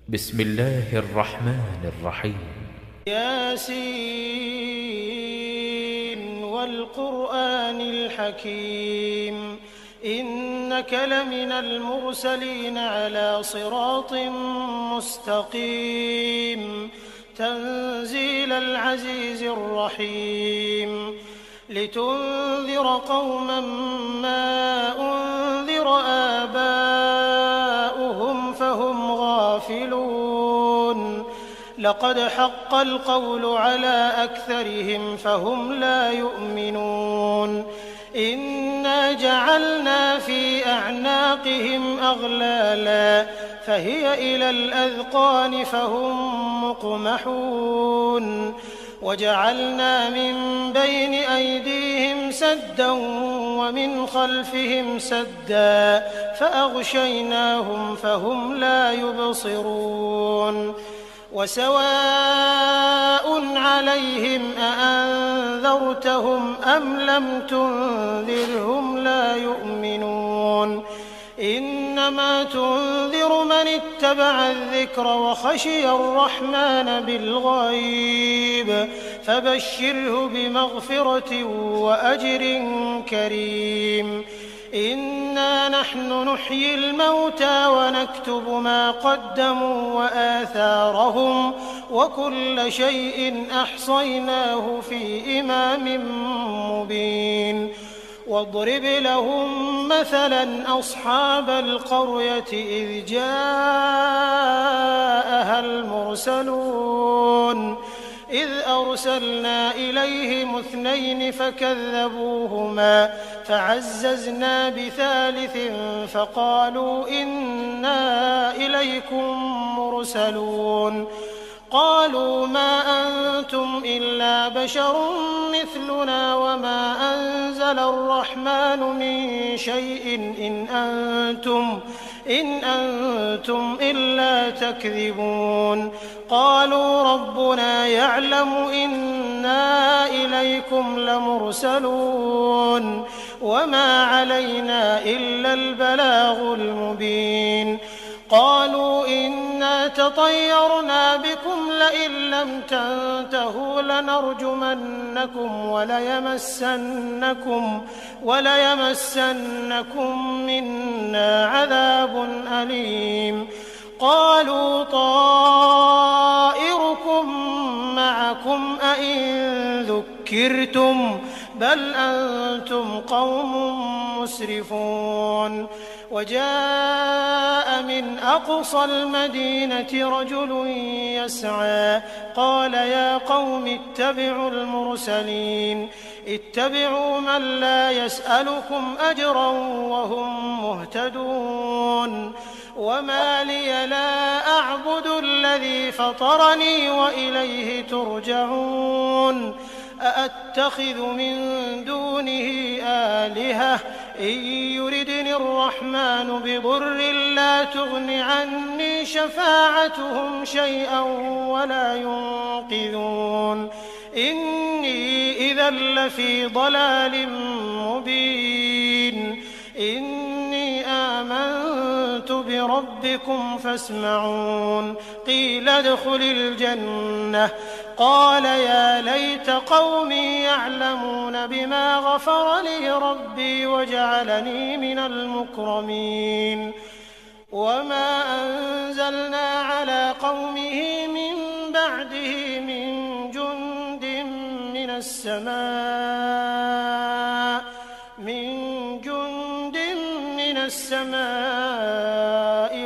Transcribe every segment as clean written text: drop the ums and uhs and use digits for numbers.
بسم الله الرحمن الرحيم. ياسين والقرآن الحكيم إنك لمن المرسلين على صراط مستقيم تنزيل العزيز الرحيم لتنذر قوما ما أنذر آباؤهم فهم غافلون لقد حق القول على أكثرهم فهم لا يؤمنون إنا جعلنا في أعناقهم أغلالا فهي إلى الأذقان فهم مقمحون وجعلنا من بين أيديهم سدا ومن خلفهم سدا فأغشيناهم فهم لا يبصرون وسواء عليهم أأنذرتهم أم لم تنذرهم لا يؤمنون إنما تنذر من اتبع الذكر وخشي الرحمن بالغيب فبشره بمغفرة وأجر كريم إنا نحن نحيي الموتى ونكتب ما قدموا وآثارهم وكل شيء أحصيناه في إمام مبين واضرب لهم مثلا أصحاب القرية إذ جاءها المرسلون إذ أرسلنا إليهم 2 فكذبوهما فعززنا بثالث فقالوا إنا إليكم مرسلون قالوا ما أنتم إلا بشر مثلنا وما أنزل الرحمن من شيء إن أنتم إلا تكذبون قالوا ربنا يعلم إنا إليكم لمرسلون وما علينا إلا البلاغ المبين قالوا إنا تطيرنا بكم لئن لم تنتهوا لنرجمنكم وليمسنكم منا عذاب أليم قالوا طائركم معكم أئن ذكرتم بل أنتم قوم مسرفون وجاء من أقصى المدينة رجل يسعى قال يا قوم اتبعوا المرسلين اتبعوا من لا يسألكم أجرا وهم مهتدون وما لي لا أعبد الذي فطرني وإليه ترجعون أأتخذ من دونه آلهة إن يردني الرحمن بضر لا تغن عني شفاعتهم شيئا ولا ينقذون إني إذا لفي ضلال مبين إني آمنت بربكم فاسمعون قيل ادخل الجنة قال يا ليت قومي يعلمون بما غفر لي ربي وجعلني من المكرمين وما أنزلنا على قومه من بعده من جند من السماء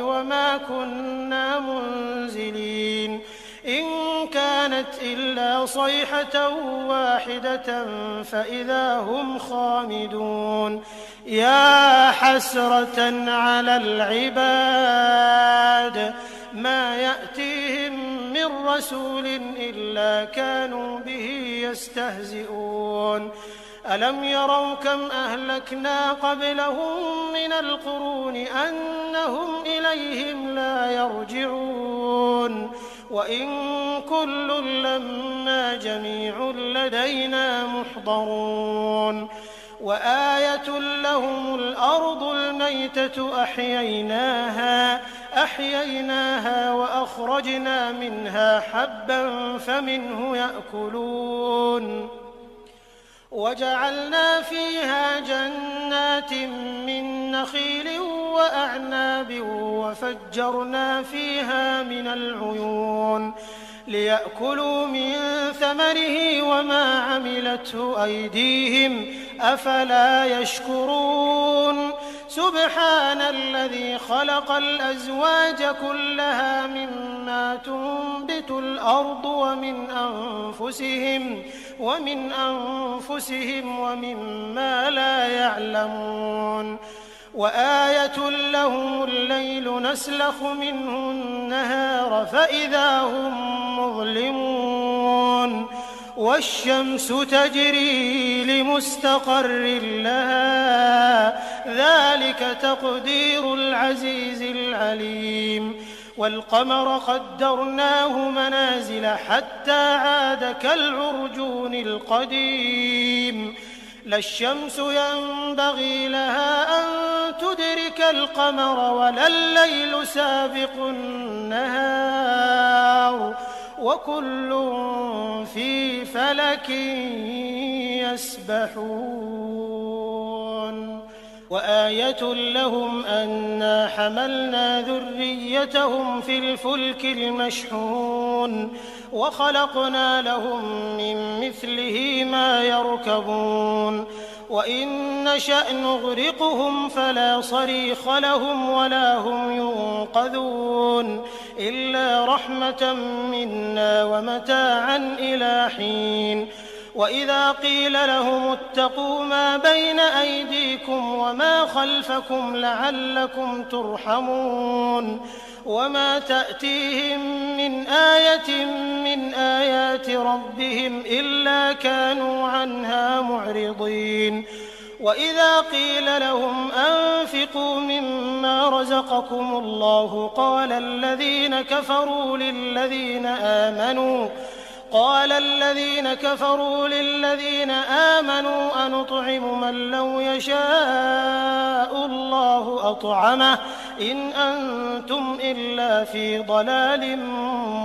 وما كنا منزلين إن كانت إلا صيحة واحدة فإذا هم خامدون يا حسرة على العباد ما يأتيهم من رسول إلا كانوا به يستهزئون ألم يروا كم أهلكنا قبلهم من القرون أنهم إليهم لا يرجعون وإن كل لما جميع لدينا محضرون وآية لهم الأرض الميتة أحييناها فأخرجنا منها حبا فمنه يأكلون وجعلنا فيها جنات من نخيل وأعناب وفجرنا فيها من العيون ليأكلوا من ثمره وما عملته أيديهم أفلا يشكرون سبحان الذي خلق الأزواج كلها مما تنبت الأرض ومن أنفسهم ومما لا يعلمون وآية لهم الليل نسلخ منه النهار فإذا هم مظلمون والشمس تجري لمستقر لها ذلك تقدير العزيز العليم والقمر قدرناه منازل حتى عاد كالعرجون القديم لا الشمس ينبغي لها أن تدرك القمر ولا الليل سابق النهار وكل في فلك يسبحون وآية لهم أنا حملنا ذريتهم في الفلك المشحون وخلقنا لهم من مثله ما يركبون وإن نشأ نغرقهم فلا صريخ لهم ولا هم ينقذون إلا رحمة منا ومتاعا إلى حين وإذا قيل لهم اتقوا ما بين أيديكم وما خلفكم لعلكم ترحمون وما تأتيهم من آية من آيات ربهم إلا كانوا عنها معرضين وإذا قيل لهم أنفقوا مما رزقكم الله قال الذين كفروا للذين آمنوا أنطعم من لو يشاء الله أطعمه إن أنتم إلا في ضلال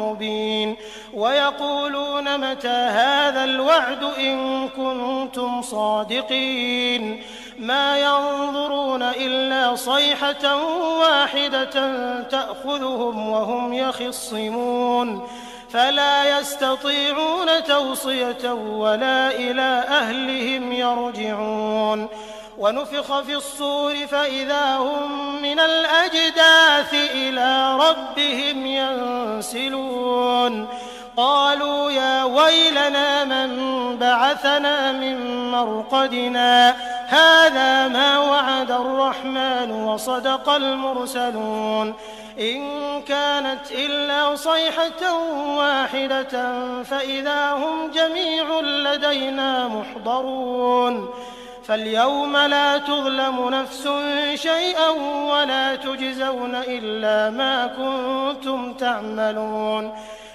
مبين ويقولون متى هذا الوعد إن كنتم صادقين ما ينظرون إلا صيحة واحدة تأخذهم وهم يخصمون فلا يستطيعون توصية ولا إلى أهلهم يرجعون ونفخ في الصور فإذا هم من الأجداث إلى ربهم ينسلون قالوا يا ويلنا من بعثنا من مرقدنا هذا ما وعد الرحمن وصدق المرسلون إن كانت إلا صيحة واحدة فإذا هم جميع لدينا محضرون فاليوم لا تظلم نفس شيئا ولا تجزون إلا ما كنتم تعملون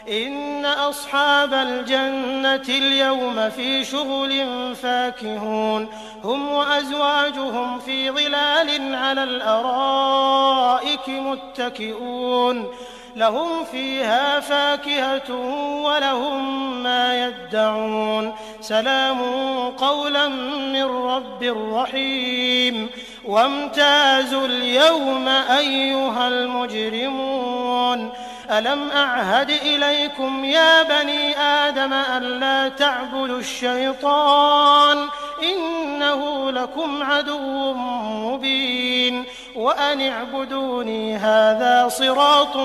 إن أصحاب الجنة اليوم في شغل فاكهون هم وأزواجهم في ظلال على الأرائك متكئون لهم فيها فاكهة ولهم ما يدعون سلام قولا من رب رحيم وامتازوا اليوم أيها المجرمون ألم أعهد إليكم يا بني آدم ألا تعبدوا الشيطان إنه لكم عدو مبين وأن اعبدوني هذا صراط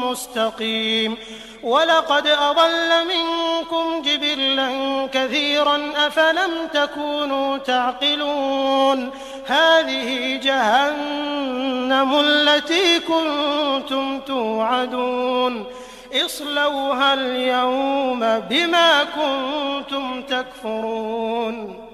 مستقيم ولقد أضل منكم جبلا كثيرا أفلم تكونوا تعقلون هذه جهنم التي كنتم توعدون اصلوها اليوم بما كنتم تكفرون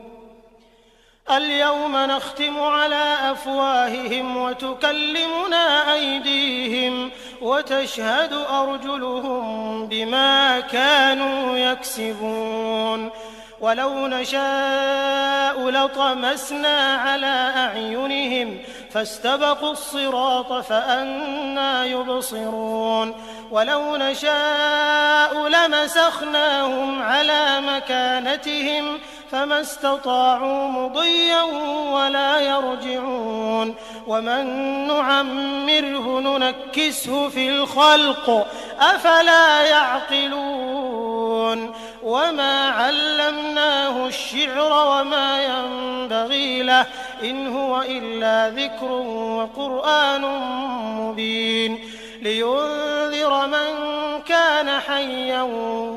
اليوم نختم على أفواههم وتكلمنا أيديهم وتشهد أرجلهم بما كانوا يكسبون ولو نشاء لطمسنا على أعينهم فاستبقوا الصراط فأنى يبصرون ولو نشاء لمسخناهم على مكانتهم فما استطاعوا مضيا ولا يرجعون ومن نعمره ننكسه في الخلق أفلا يعقلون وما علمناه الشعر وما ينبغي له إن هو إلا ذكر وقرآن مبين لينذر من كان حيا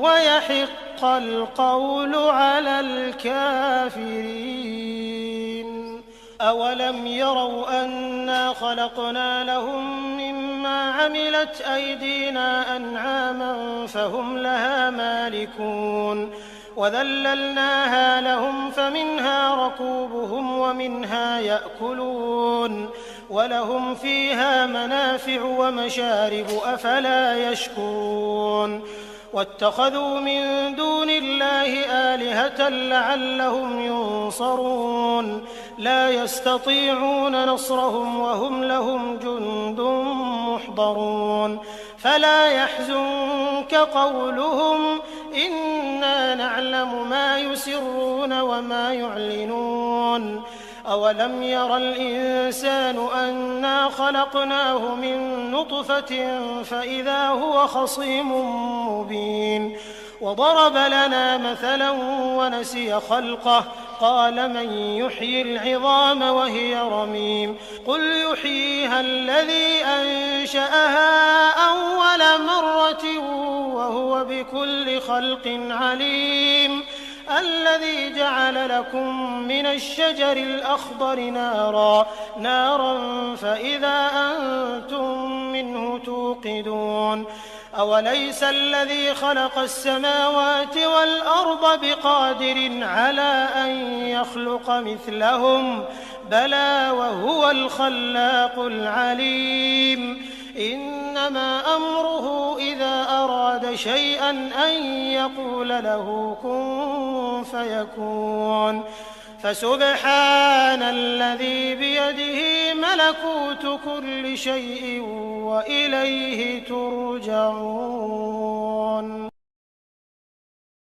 ويحق القول على الكافرين أولم يروا أنا خلقنا لهم مما عملت أيدينا أنعاما فهم لها مالكون وذللناها لهم فمنها ركوبهم ومنها يأكلون ولهم فيها منافع ومشارب أفلا يشكرون واتخذوا من دون الله آلهة لعلهم ينصرون لا يستطيعون نصرهم وهم لهم جند محضرون فلا يحزنك قولهم إنا نعلم ما يسرون وما يعلنون أولم ير الإنسان أنا خلقناه من نطفة فإذا هو خصيم مبين وضرب لنا مثلا ونسي خلقه قال من يحيي العظام وهي رميم قل يحييها الذي أنشأها أول مرة وهو بكل خلق عليم الذي جعل لكم من الشجر الأخضر نارا فإذا أنتم منه توقدون أوليس الذي خلق السماوات والأرض بقادر على أن يخلق مثلهم بلى وهو الخلاق العليم إنما أمره إذا أراد شيئا أن يقول له كن فيكون فسبحان الذي بيده ملكوت كل شيء وإليه ترجعون